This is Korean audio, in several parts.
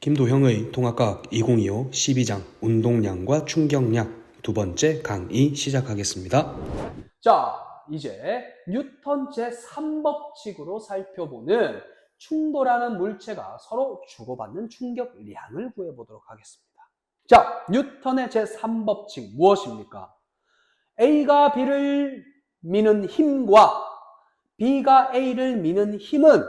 김도형의 통합과학 2025 12장 운동량과 충격량 두 번째 강의 시작하겠습니다. 자, 이제 뉴턴 제3법칙으로 살펴보는 충돌하는 물체가 서로 주고받는 충격량을 구해보도록 하겠습니다. 자, 뉴턴의 제3법칙 무엇입니까? A가 B를 미는 힘과 B가 A를 미는 힘은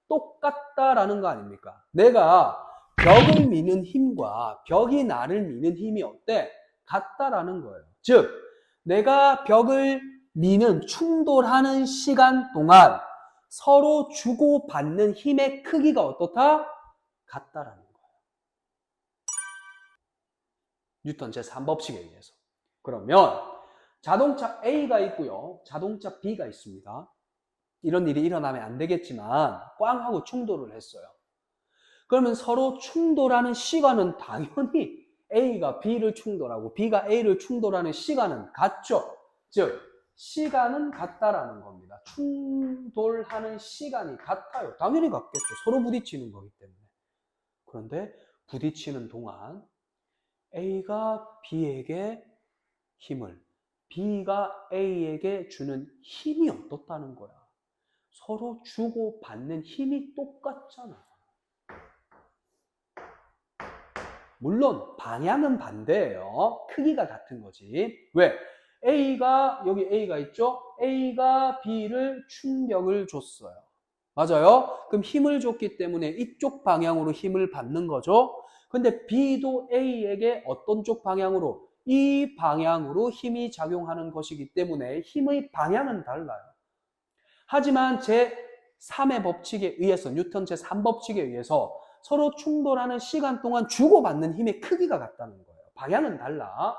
똑같다라는 거 아닙니까? 내가 벽을 미는 힘과 벽이 나를 미는 힘이 어때? 같다라는 거예요. 즉, 내가 벽을 미는 충돌하는 시간 동안 서로 주고받는 힘의 크기가 어떻다? 같다라는 거예요. 뉴턴 제3법칙에 의해서. 그러면 자동차 A가 있고요. 자동차 B가 있습니다. 이런 일이 일어나면 안 되겠지만 꽝하고 충돌을 했어요. 그러면 서로 충돌하는 시간은 당연히 A가 B를 충돌하고 B가 A를 충돌하는 시간은 같죠. 즉 시간은 같다라는 겁니다. 충돌하는 시간이 같아요. 당연히 같겠죠. 서로 부딪히는 거기 때문에. 그런데 부딪히는 동안 A가 B에게 힘을, B가 A에게 주는 힘이 어떻다는 거야. 서로 주고받는 힘이 똑같잖아. 물론 방향은 반대예요. 크기가 같은 거지. 왜? 여기 A가 있죠? A가 B를 충격을 줬어요. 맞아요? 그럼 힘을 줬기 때문에 이쪽 방향으로 힘을 받는 거죠. 근데 B도 A에게 어떤 쪽 방향으로? 이 방향으로 힘이 작용하는 것이기 때문에 힘의 방향은 달라요. 하지만 제3의 법칙에 의해서, 뉴턴 제3법칙에 의해서 서로 충돌하는 시간 동안 주고받는 힘의 크기가 같다는 거예요. 방향은 달라.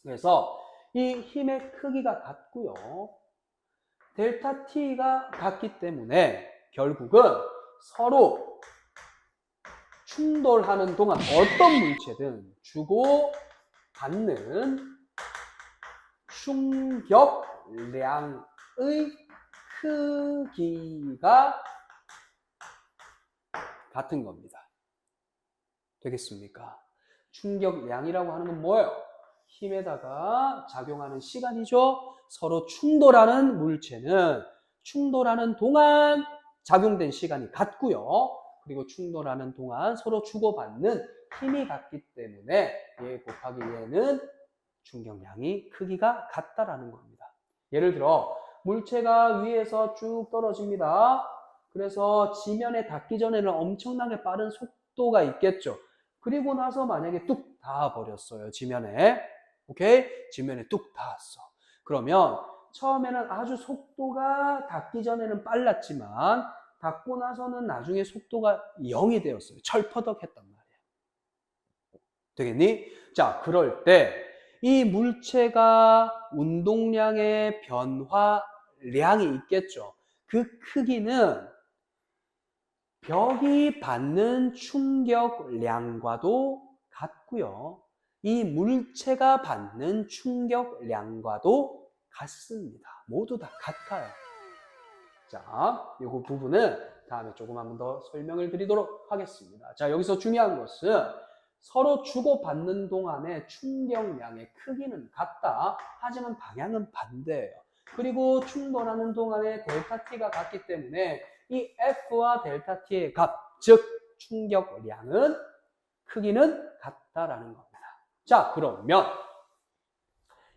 그래서 이 힘의 크기가 같고요. 델타 T가 같기 때문에 결국은 서로 충돌하는 동안 어떤 물체든 주고받는 충격량의 크기가 같은 겁니다. 되겠습니까? 충격량이라고 하는 건 뭐예요? 힘에다가 작용하는 시간이죠. 서로 충돌하는 물체는 충돌하는 동안 작용된 시간이 같고요. 그리고 충돌하는 동안 서로 주고받는 힘이 같기 때문에 얘 곱하기 얘는 충격량이 크기가 같다라는 겁니다. 예를 들어 물체가 위에서 쭉 떨어집니다. 그래서 지면에 닿기 전에는 엄청나게 빠른 속도가 있겠죠. 그리고 나서 만약에 뚝 닿아버렸어요. 지면에. 오케이? 지면에 뚝 닿았어. 그러면 처음에는 아주 속도가 닿기 전에는 빨랐지만 닿고 나서는 나중에 속도가 0이 되었어요. 철퍼덕 했단 말이야. 되겠니? 자, 그럴 때 이 물체가 운동량의 변화량이 있겠죠. 그 크기는 벽이 받는 충격량과도 같고요. 이 물체가 받는 충격량과도 같습니다. 모두 다 같아요. 자, 이 부분은 다음에 조금 한 번 더 설명을 드리도록 하겠습니다. 자, 여기서 중요한 것은 서로 주고받는 동안의 충격량의 크기는 같다. 하지만 방향은 반대예요. 그리고 충돌하는 동안의 델타 T가 같기 때문에 이 F와 델타 T의 값, 즉 충격량은 크기는 같다라는 겁니다. 자, 그러면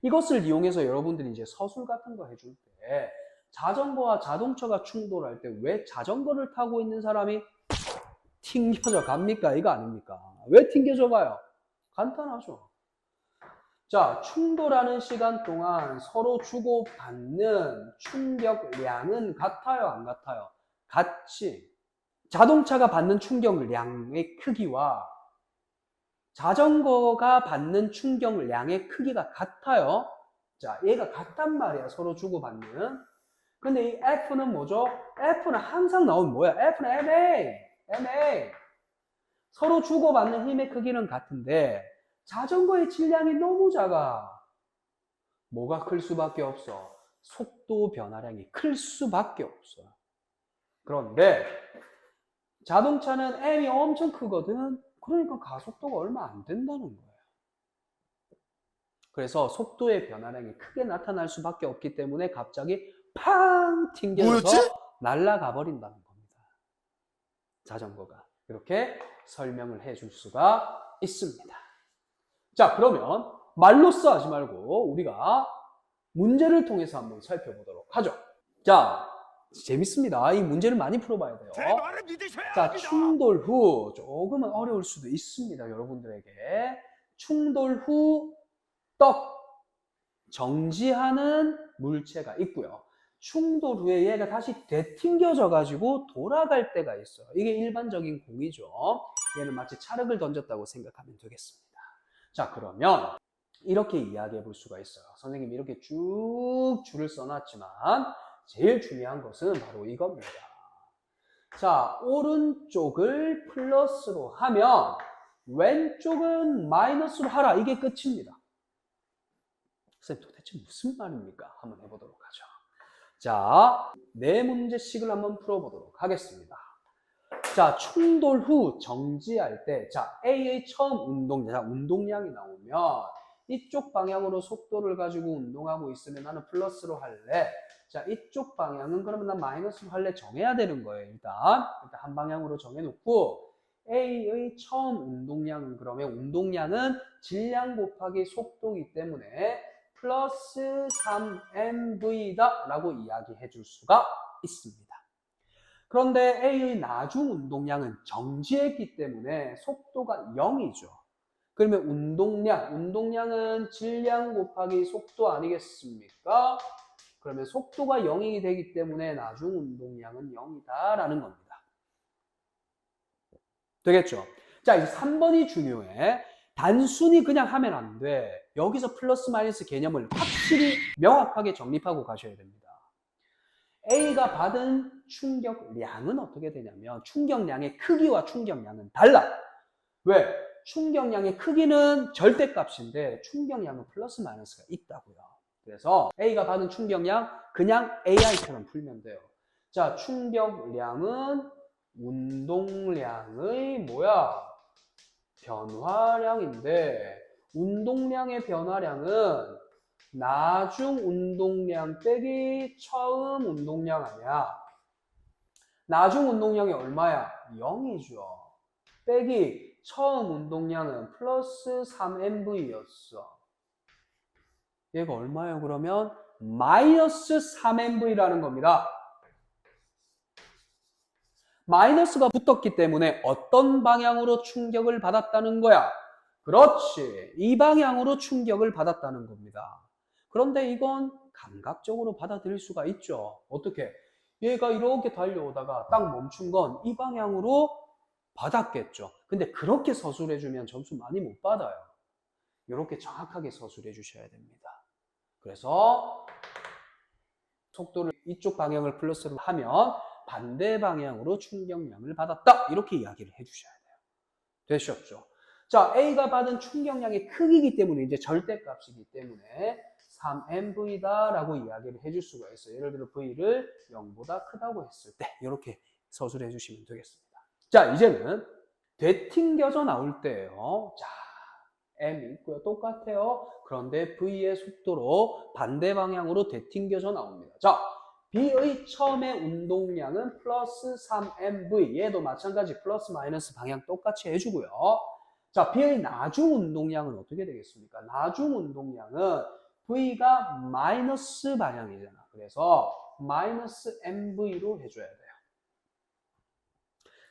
이것을 이용해서 여러분들이 이제 서술 같은 거 해줄 때 자전거와 자동차가 충돌할 때 왜 자전거를 타고 있는 사람이 튕겨져 갑니까? 이거 아닙니까? 왜 튕겨져 가요? 간단하죠. 자, 충돌하는 시간 동안 서로 주고받는 충격량은 같아요? 안 같아요? 같지. 자동차가 받는 충격량의 크기와 자전거가 받는 충격량의 크기가 같아요. 자, 얘가 같단 말이야. 서로 주고받는. 근데 이 F는 뭐죠? F는 항상 나오면 뭐야? F는 MA. 서로 주고받는 힘의 크기는 같은데 자전거의 질량이 너무 작아. 뭐가 클 수밖에 없어? 속도 변화량이 클 수밖에 없어. 그런데 자동차는 M이 엄청 크거든. 그러니까 가속도가 얼마 안 된다는 거예요. 그래서 속도의 변화량이 크게 나타날 수밖에 없기 때문에 갑자기 팡 튕겨져서 날아가 버린다는 겁니다. 자전거가. 이렇게 설명을 해줄 수가 있습니다. 자, 그러면 말로써 하지 말고 우리가 문제를 통해서 한번 살펴보도록 하죠. 자, 재밌습니다. 이 문제를 많이 풀어봐야 돼요. 자, 충돌 후 조금은 어려울 수도 있습니다. 여러분들에게. 충돌 후 떡 정지하는 물체가 있고요. 충돌 후에 얘가 다시 되튕겨져 가지고 돌아갈 때가 있어요. 이게 일반적인 공이죠. 얘는 마치 찰흙을 던졌다고 생각하면 되겠습니다. 자, 그러면 이렇게 이야기해 볼 수가 있어요. 선생님이 이렇게 쭉 줄을 써놨지만 제일 중요한 것은 바로 이겁니다. 자, 오른쪽을 플러스로 하면 왼쪽은 마이너스로 하라. 이게 끝입니다. 선생님, 도대체 무슨 말입니까? 한번 해보도록 하죠. 자, 네 문제씩을 한번 풀어보도록 하겠습니다. 자, 충돌 후 정지할 때, 자, A의 처음 운동량이 나오면 이쪽 방향으로 속도를 가지고 운동하고 있으면 나는 플러스로 할래. 자, 이쪽 방향은 그러면 난 마이너스로 할래 정해야 되는 거예요. 일단 한 방향으로 정해놓고 A의 처음 운동량은 그러면 운동량은 질량 곱하기 속도이기 때문에 플러스 3mv다 라고 이야기해 줄 수가 있습니다. 그런데 A의 나중 운동량은 정지했기 때문에 속도가 0이죠. 그러면 운동량은 질량 곱하기 속도 아니겠습니까? 그러면 속도가 0이 되기 때문에 나중 운동량은 0이다 라는 겁니다. 되겠죠? 자, 이제 3번이 중요해. 단순히 그냥 하면 안 돼. 여기서 플러스 마이너스 개념을 확실히 명확하게 정립하고 가셔야 됩니다. A가 받은 충격량은 어떻게 되냐면 충격량의 크기와 충격량은 달라. 왜? 충격량의 크기는 절대값인데 충격량은 플러스 마이너스가 있다고요. 그래서 A가 받은 충격량 그냥 AI처럼 풀면 돼요. 자, 충격량은 운동량의 변화량인데 운동량의 변화량은 나중 운동량 빼기 처음 운동량 아니야. 나중 운동량이 얼마야? 0이죠. 빼기 처음 운동량은 플러스 3mv였어. 얘가 얼마예요? 그러면 마이너스 3mv라는 겁니다. 마이너스가 붙었기 때문에 어떤 방향으로 충격을 받았다는 거야? 그렇지. 이 방향으로 충격을 받았다는 겁니다. 그런데 이건 감각적으로 받아들일 수가 있죠. 어떻게? 얘가 이렇게 달려오다가 딱 멈춘 건 이 방향으로 받았겠죠. 근데 그렇게 서술해주면 점수 많이 못 받아요. 이렇게 정확하게 서술해 주셔야 됩니다. 그래서 속도를 이쪽 방향을 플러스로 하면 반대 방향으로 충격량을 받았다. 이렇게 이야기를 해주셔야 돼요. 되셨죠? 자, A가 받은 충격량의 크기이기 때문에 이제 절대값이기 때문에 3mv다 라고 이야기를 해줄 수가 있어요. 예를 들어 V를 0보다 크다고 했을 때 이렇게 서술해 주시면 되겠습니다. 자, 이제는 되튕겨져 나올 때예요. 자, M이 있고요. 똑같아요. 그런데 V의 속도로 반대 방향으로 되튕겨져 나옵니다. 자, B의 처음의 운동량은 플러스 3mv. 얘도 마찬가지 플러스 마이너스 방향 똑같이 해주고요. 자, B의 나중 운동량은 어떻게 되겠습니까? 나중 운동량은 V가 마이너스 방향이잖아. 그래서 마이너스 mv로 해줘야 돼요.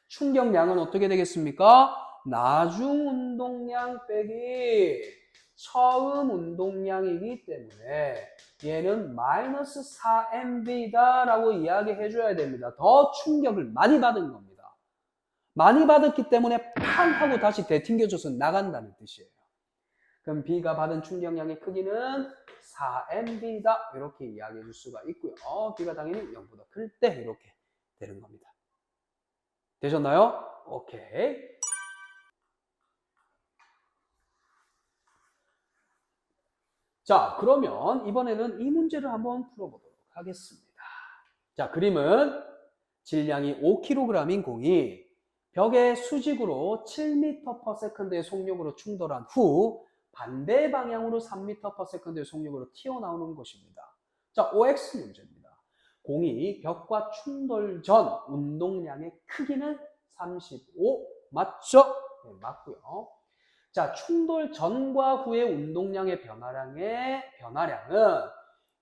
충격량은 어떻게 되겠습니까? 나중 운동량 빼기 처음 운동량이기 때문에 얘는 마이너스 4mv다 라고 이야기해 줘야 됩니다. 더 충격을 많이 받은 겁니다. 많이 받았기 때문에 팡 하고 다시 되튕겨져서 나간다는 뜻이에요. 그럼 B가 받은 충격량의 크기는 4mv다 이렇게 이야기해 줄 수가 있고요. B가 당연히 0보다 클 때 이렇게 되는 겁니다. 되셨나요? 오케이. 자, 그러면 이번에는 이 문제를 한번 풀어보도록 하겠습니다. 자, 그림은 질량이 5kg인 공이 벽에 수직으로 7m/s의 속력으로 충돌한 후 반대 방향으로 3m/s의 속력으로 튀어나오는 것입니다. 자, OX 문제입니다. 공이 벽과 충돌 전 운동량의 크기는 35 맞죠? 네, 맞고요. 자, 충돌 전과 후의 운동량의 변화량은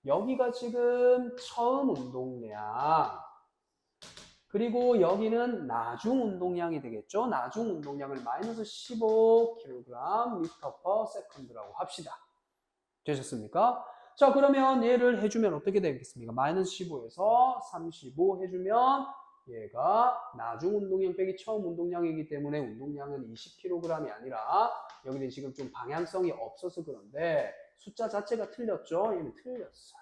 여기가 지금 처음 운동량, 그리고 여기는 나중 운동량이 되겠죠. 나중 운동량을 마이너스 15kg m/s라고 합시다. 되셨습니까? 자, 그러면 얘를 해주면 어떻게 되겠습니까? 마이너스 15에서 35 해주면 얘가 나중 운동량 빼기 처음 운동량이기 때문에 운동량은 20kg이 아니라 여기는 지금 좀 방향성이 없어서 그런데 숫자 자체가 틀렸죠? 얘는 틀렸어요.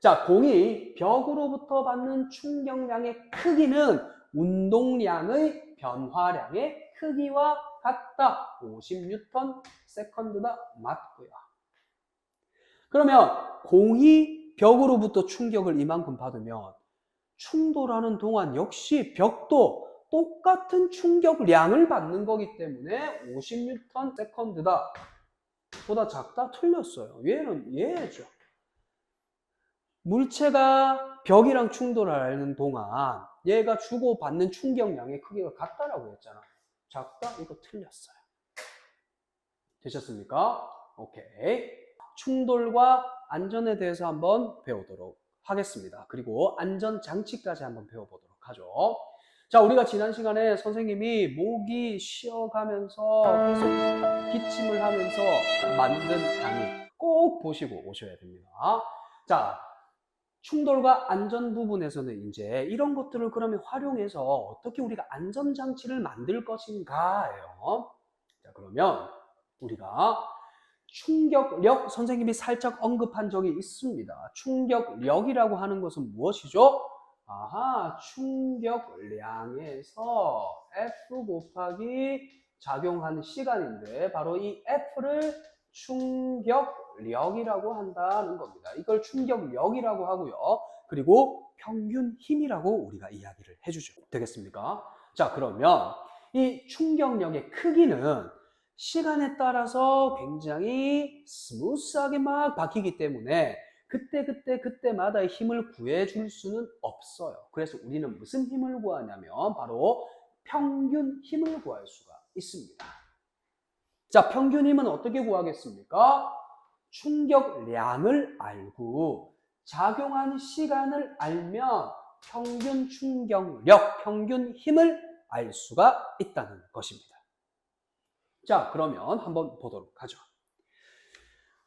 자, 공이 벽으로부터 받는 충격량의 크기는 운동량의 변화량의 크기와 같다. 50Nm/s다. 맞고요. 그러면 공이 벽으로부터 충격을 이만큼 받으면 충돌하는 동안 역시 벽도 똑같은 충격량을 받는 거기 때문에 50Nm/s다. 보다 작다? 틀렸어요. 얘는 얘죠. 물체가 벽이랑 충돌하는 동안 얘가 주고받는 충격량의 크기가 같다라고 했잖아. 작다? 이거 틀렸어요. 되셨습니까? 오케이. 충돌과 안전에 대해서 한번 배우도록 하겠습니다. 그리고 안전장치까지 한번 배워보도록 하죠. 자, 우리가 지난 시간에 선생님이 모기 쉬어가면서 계속 기침을 하면서 만든 강의 꼭 보시고 오셔야 됩니다. 자, 충돌과 안전 부분에서는 이제 이런 것들을 그러면 활용해서 어떻게 우리가 안전장치를 만들 것인가예요. 자, 그러면 우리가 충격력, 선생님이 살짝 언급한 적이 있습니다. 충격력이라고 하는 것은 무엇이죠? 아하, 충격량에서 F 곱하기 작용하는 시간인데 바로 이 F를 충격력이라고 한다는 겁니다. 이걸 충격력이라고 하고요. 그리고 평균 힘이라고 우리가 이야기를 해주죠. 되겠습니까? 자, 그러면 이 충격력의 크기는 시간에 따라서 굉장히 스무스하게 막 바뀌기 때문에 그때마다의 힘을 구해줄 수는 없어요. 그래서 우리는 무슨 힘을 구하냐면 바로 평균 힘을 구할 수가 있습니다. 자, 평균 힘은 어떻게 구하겠습니까? 충격량을 알고 작용하는 시간을 알면 평균 충격력, 평균 힘을 알 수가 있다는 것입니다. 자, 그러면 한번 보도록 하죠.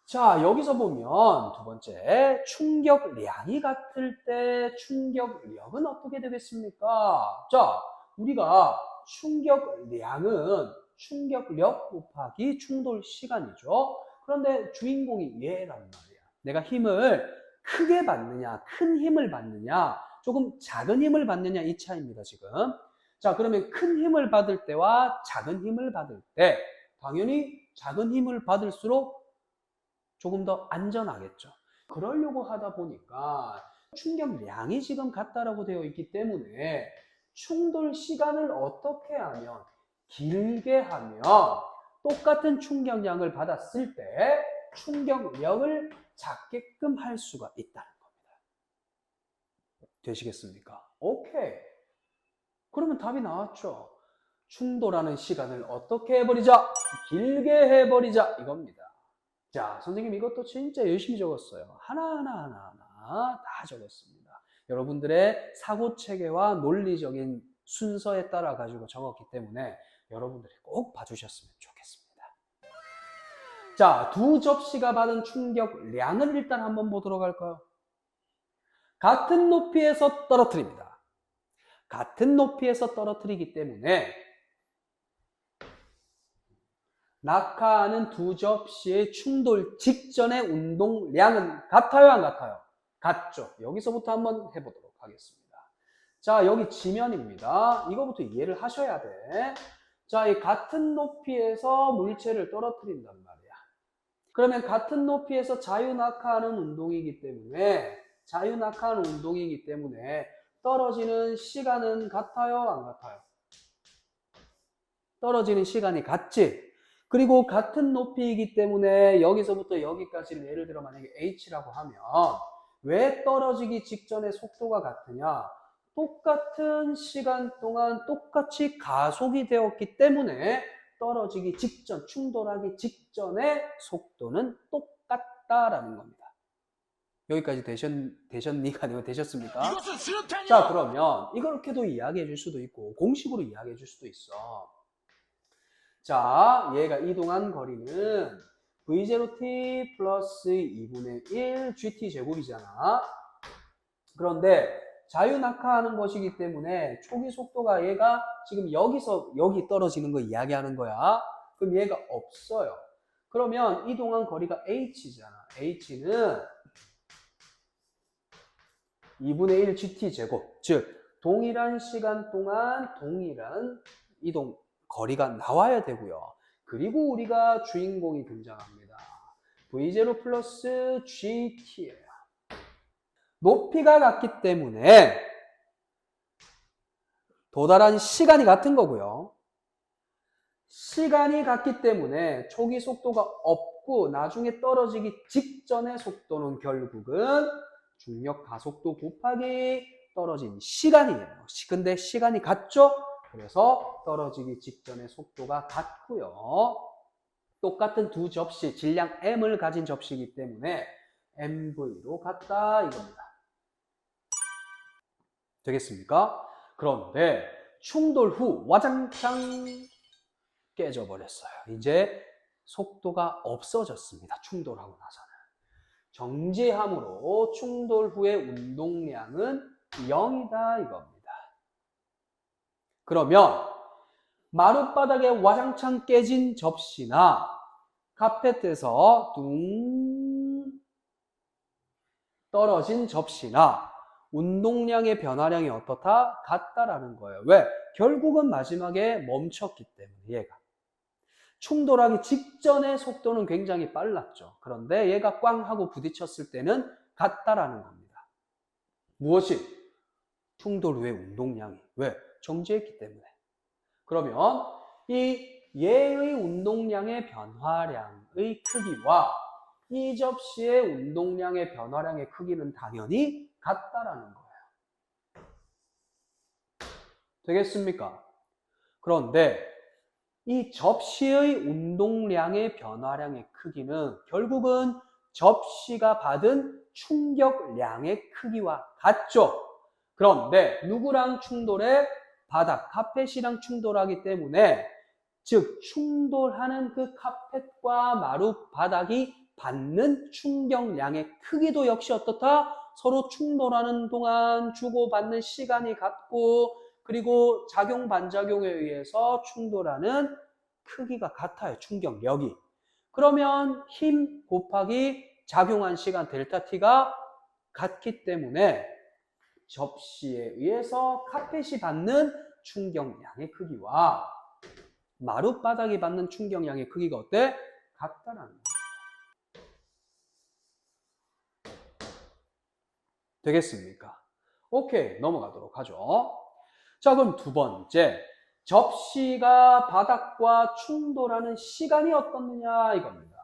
자, 여기서 보면 두 번째, 충격량이 같을 때 충격력은 어떻게 되겠습니까? 자, 우리가 충격량은 충격력 곱하기 충돌 시간이죠. 그런데 주인공이 얘란 말이야. 내가 힘을 크게 받느냐, 큰 힘을 받느냐, 조금 작은 힘을 받느냐 이 차이입니다, 지금. 자, 그러면 큰 힘을 받을 때와 작은 힘을 받을 때 당연히 작은 힘을 받을수록 조금 더 안전하겠죠. 그러려고 하다 보니까 충격량이 지금 같다라고 되어 있기 때문에 충돌 시간을 어떻게 하면, 길게 하면 똑같은 충격량을 받았을 때 충격력을 작게끔 할 수가 있다는 겁니다. 되시겠습니까? 오케이. 그러면 답이 나왔죠. 충돌하는 시간을 어떻게 해버리자? 길게 해버리자 이겁니다. 자, 선생님 이것도 진짜 열심히 적었어요. 하나하나 다 적었습니다. 여러분들의 사고체계와 논리적인 순서에 따라 가지고 적었기 때문에 여러분들이 꼭 봐주셨으면 좋겠습니다. 자, 두 접시가 받은 충격량을 일단 한번 보도록 할까요? 같은 높이에서 떨어뜨립니다. 같은 높이에서 떨어뜨리기 때문에 낙하하는 두 접시의 충돌 직전의 운동량은 같아요, 안 같아요? 같죠. 여기서부터 한번 해보도록 하겠습니다. 자, 여기 지면입니다. 이거부터 이해를 하셔야 돼. 자, 이 같은 높이에서 물체를 떨어뜨린단 말이야. 그러면 같은 높이에서 자유낙하하는 운동이기 때문에 떨어지는 시간은 같아요, 안 같아요? 떨어지는 시간이 같지. 그리고 같은 높이이기 때문에 여기서부터 여기까지를 예를 들어 만약에 h라고 하면 왜 떨어지기 직전에 속도가 같으냐? 똑같은 시간 동안 똑같이 가속이 되었기 때문에 떨어지기 직전, 충돌하기 직전의 속도는 똑같다라는 겁니다. 여기까지 되셨니가 아니고 되셨습니까? 자, 그러면 이렇게도 이야기해 줄 수도 있고 공식으로 이야기해 줄 수도 있어. 자, 얘가 이동한 거리는 v0t 플러스 2분의 1 gt 제곱이잖아. 그런데 자유낙하하는 것이기 때문에 초기 속도가 얘가 지금 여기서 여기 떨어지는 거 이야기하는 거야. 그럼 얘가 없어요. 그러면 이동한 거리가 h잖아. h는 2분의 1 gt 제곱. 즉 동일한 시간 동안 동일한 이동 거리가 나와야 되고요. 그리고 우리가 주인공이 등장합니다. v0 플러스 gt예요. 높이가 같기 때문에 도달한 시간이 같은 거고요. 시간이 같기 때문에 초기 속도가 없고 나중에 떨어지기 직전의 속도는 결국은 중력 가속도 곱하기 떨어진 시간이에요. 근데 시간이 같죠? 그래서 떨어지기 직전의 속도가 같고요. 똑같은 두 접시, 질량 m을 가진 접시이기 때문에 mv로 같다 이겁니다. 되겠습니까? 그런데 충돌 후 와장창 깨져버렸어요. 이제 속도가 없어졌습니다. 충돌하고 나서는. 정지함으로 충돌 후의 운동량은 0이다 이겁니다. 그러면 마룻바닥에 와장창 깨진 접시나 카펫에서 둥 떨어진 접시나 운동량의 변화량이 어떻다? 같다라는 거예요. 왜? 결국은 마지막에 멈췄기 때문에 얘가. 충돌하기 직전의 속도는 굉장히 빨랐죠. 그런데 얘가 꽝 하고 부딪혔을 때는 같다라는 겁니다. 무엇이? 충돌 후의 운동량이. 왜? 정지했기 때문에. 그러면 이 얘의 운동량의 변화량의 크기와 이 접시의 운동량의 변화량의 크기는 당연히 같다라는 거예요. 되겠습니까? 그런데 이 접시의 운동량의 변화량의 크기는 결국은 접시가 받은 충격량의 크기와 같죠. 그런데 누구랑 충돌해? 바닥, 카펫이랑 충돌하기 때문에 즉 충돌하는 그 카펫과 마룻바닥이 받는 충격량의 크기도 역시 어떻다? 서로 충돌하는 동안 주고받는 시간이 같고 그리고 작용 반작용에 의해서 충돌하는 크기가 같아요. 충격력이. 그러면 힘 곱하기 작용한 시간 델타 T가 같기 때문에 접시에 의해서 카펫이 받는 충격량의 크기와 마룻바닥이 받는 충격량의 크기가 어때? 같다라는 거예요. 되겠습니까? 오케이, 넘어가도록 하죠. 자, 그럼 두 번째, 접시가 바닥과 충돌하는 시간이 어떻느냐 이겁니다.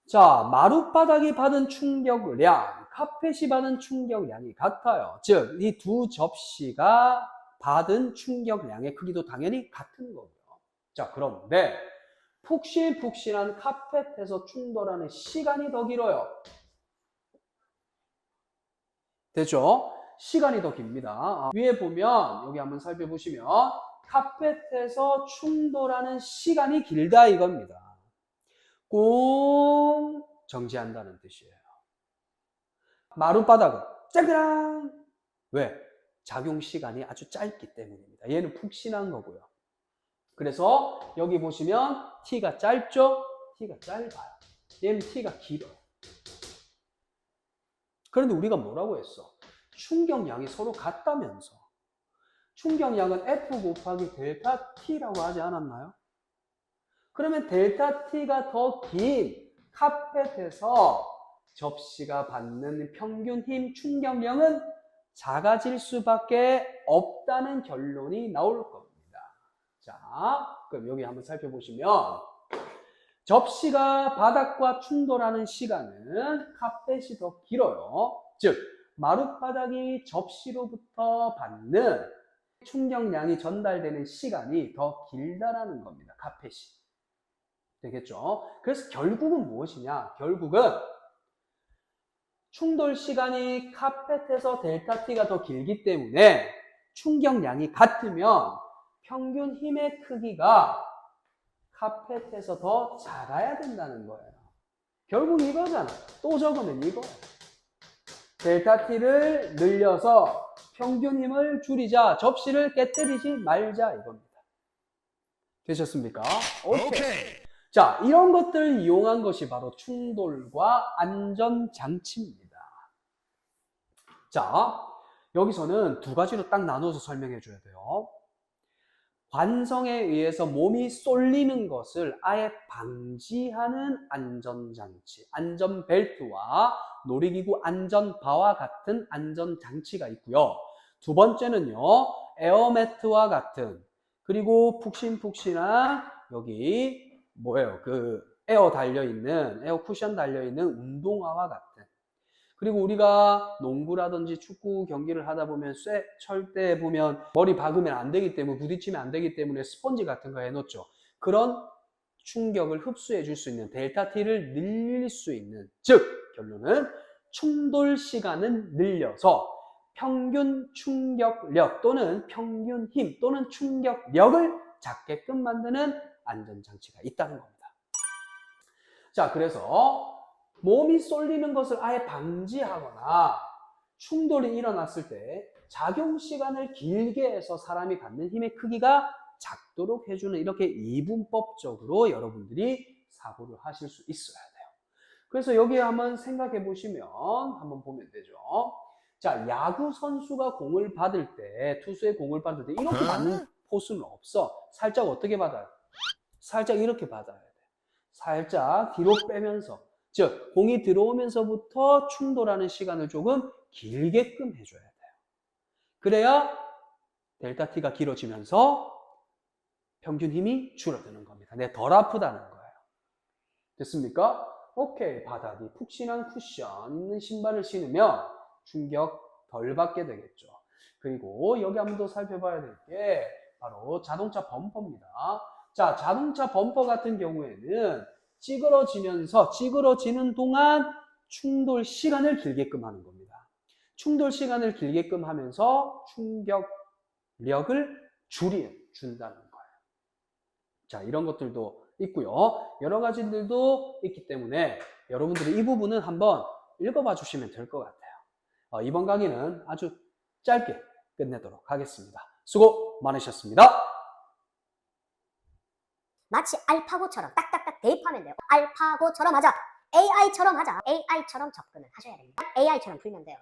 자, 마룻바닥이 받은 충격량, 카펫이 받은 충격량이 같아요. 즉, 이 두 접시가 받은 충격량의 크기도 당연히 같은 거고요. 자, 그런데 푹신푹신한 카펫에서 충돌하는 시간이 더 길어요. 됐죠? 시간이 더 깁니다. 위에 보면 여기 한번 살펴보시면 카펫에서 충돌하는 시간이 길다 이겁니다. 꽁 정지한다는 뜻이에요. 마룻바닥은 짜그랑 왜? 작용 시간이 아주 짧기 때문입니다. 얘는 푹신한 거고요. 그래서 여기 보시면 T가 짧죠? T가 짧아요. 얘는 T가 길어요. 그런데 우리가 뭐라고 했어? 충격량이 서로 같다면서. 충격량은 F 곱하기 델타 T라고 하지 않았나요? 그러면 델타 T가 더 긴 카펫에서 접시가 받는 평균 힘 충격량은 작아질 수밖에 없다는 결론이 나올 겁니다. 자, 그럼 여기 한번 살펴보시면 접시가 바닥과 충돌하는 시간은 카펫이 더 길어요. 즉, 마룻바닥이 접시로부터 받는 충격량이 전달되는 시간이 더 길다라는 겁니다. 카펫이. 되겠죠? 그래서 결국은 무엇이냐? 결국은 충돌 시간이 카펫에서 델타 T가 더 길기 때문에 충격량이 같으면 평균 힘의 크기가 카펫에서 더 작아야 된다는 거예요. 결국 이거잖아. 또 적으면 이거예요. 델타 T를 늘려서 평균 힘을 줄이자, 접시를 깨뜨리지 말자 이겁니다. 되셨습니까? 오케이. 자, 이런 것들을 이용한 것이 바로 충돌과 안전장치입니다. 자, 여기서는 두 가지로 딱 나눠서 설명해 줘야 돼요. 관성에 의해서 몸이 쏠리는 것을 아예 방지하는 안전장치, 안전벨트와 놀이기구 안전바와 같은 안전장치가 있고요. 두 번째는요, 에어매트와 같은, 그리고 푹신푹신한 여기 뭐예요? 그 에어 달려있는, 에어 쿠션 달려있는 운동화와 같은, 그리고 우리가 농구라든지 축구 경기를 하다 보면 철대 보면 머리 박으면 안 되기 때문에, 부딪히면 안 되기 때문에 스펀지 같은 거 해놓죠. 그런 충격을 흡수해 줄 수 있는 델타 T를 늘릴 수 있는, 즉 결론은 충돌 시간은 늘려서 평균 충격력 또는 평균 힘 또는 충격력을 작게끔 만드는 안전장치가 있다는 겁니다. 자, 그래서 몸이 쏠리는 것을 아예 방지하거나 충돌이 일어났을 때 작용 시간을 길게 해서 사람이 갖는 힘의 크기가 작도록 해주는, 이렇게 이분법적으로 여러분들이 사고를 하실 수 있어야 돼요. 그래서 여기에 한번 생각해 보시면 한번 보면 되죠. 자, 야구 선수가 공을 받을 때, 투수의 공을 받을 때 이렇게 받는 포수는 없어. 살짝 어떻게 받아요? 살짝 이렇게 받아야 돼. 살짝 뒤로 빼면서, 즉 공이 들어오면서부터 충돌하는 시간을 조금 길게끔 해줘야 돼요. 그래야 델타 T가 길어지면서 평균 힘이 줄어드는 겁니다. 덜 아프다는 거예요. 됐습니까? 오케이. 바닥이 푹신한 쿠션 있는 신발을 신으면 충격 덜 받게 되겠죠. 그리고 여기 한번 더 살펴봐야 될 게 바로 자동차 범퍼입니다. 자, 자동차 범퍼 같은 경우에는 찌그러지는 동안 충돌 시간을 길게끔 하는 겁니다. 충돌 시간을 길게끔 하면서 충격력을 줄여준다는 거예요. 자, 이런 것들도 있고요. 여러 가지들도 있기 때문에 여러분들이 이 부분은 한번 읽어봐 주시면 될 것 같아요. 이번 강의는 아주 짧게 끝내도록 하겠습니다. 수고 많으셨습니다. 마치 알파고처럼 딱딱딱 대입하면 돼요. 알파고처럼 하자. AI처럼 하자. AI처럼 접근을 하셔야 됩니다. AI처럼 풀면 돼요.